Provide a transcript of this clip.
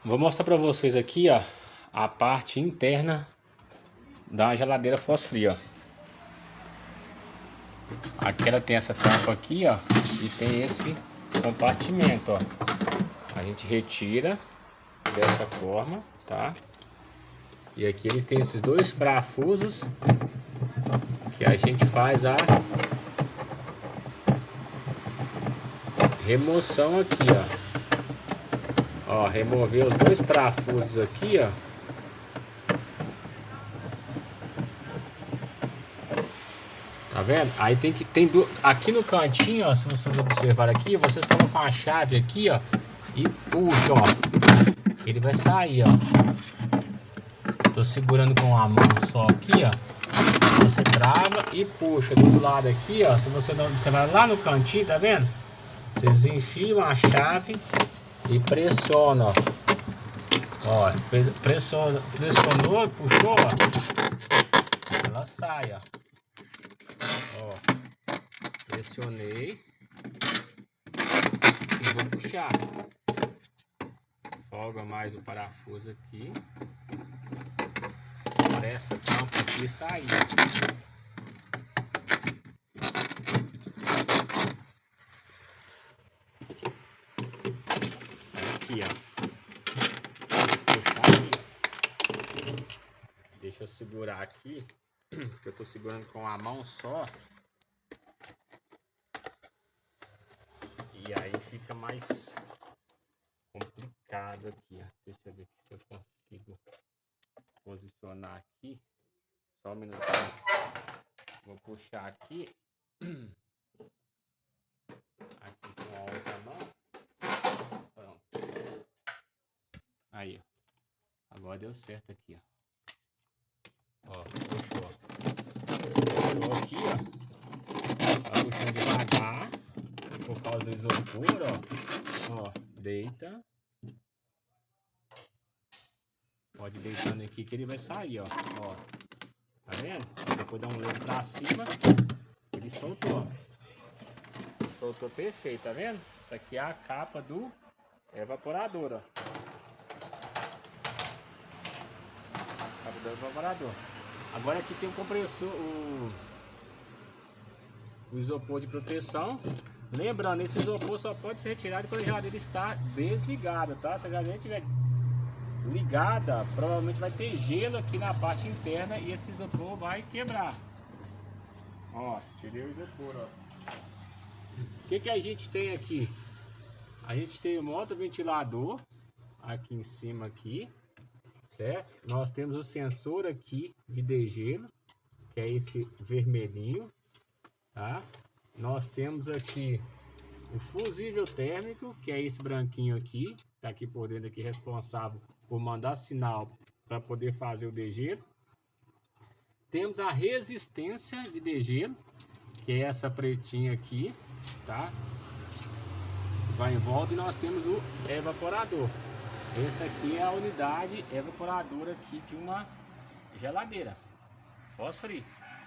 Vou mostrar para vocês aqui, ó, a parte interna da geladeira fósforo, ó. Aqui ela tem essa tampa aqui, ó, e tem esse compartimento, ó. A gente retira dessa forma, tá? E aqui ele tem esses dois parafusos que a gente faz a remoção aqui, ó. Ó, remover os dois parafusos aqui, ó. Tá vendo? Aí aqui no cantinho, ó, se vocês observarem aqui, vocês colocam a chave aqui, ó, e puxa, ó, que ele vai sair, ó. Tô segurando com a mão só aqui, ó. Você trava e puxa do outro lado aqui, ó. Se você não, você vai lá no cantinho, tá vendo? Vocês enfiam a chave e pressionam, ó. Ó, pressionou, puxou, ó. Ela sai, ó. Ó, pressionei e vou puxar. Folga mais o parafuso aqui para essa tampa aqui sair. Aqui, ó. Puxar aqui. Deixa eu segurar aqui, que eu tô segurando com a mão só. E aí fica mais complicado aqui, ó. Deixa eu ver se eu consigo posicionar aqui. Só um minutinho. Vou puxar aqui. Aqui com a outra mão. Pronto. Aí, ó. Agora deu certo aqui, ó. Ó, puxou. Puxou aqui, ó. Tá puxando devagar. Por causa do isopor, ó. Ó, deita. Pode deitando aqui que ele vai sair, ó. Ó. Tá vendo? Depois dá um leve pra cima. Ele soltou. Soltou perfeito, tá vendo? Isso aqui é a capa do evaporador, ó. Capa do evaporador. Agora aqui tem o compressor, o isopor de proteção. Lembrando, esse isopor só pode ser retirado quando a geladeira está desligada, tá? Se a geladeira estiver ligada, provavelmente vai ter gelo aqui na parte interna e esse isopor vai quebrar. Ó, tirei o isopor, ó. O que a gente tem aqui? A gente tem o motoventilador aqui em cima aqui, certo? Nós temos o sensor aqui de degelo, que é esse vermelhinho, tá? Nós temos aqui o fusível térmico, que é esse branquinho aqui, tá aqui por dentro aqui, responsável por mandar sinal para poder fazer o degelo. Temos a resistência de degelo, que é essa pretinha aqui, tá? Vai em volta e nós temos o evaporador. Essa aqui é a unidade evaporadora aqui de uma geladeira fósforo.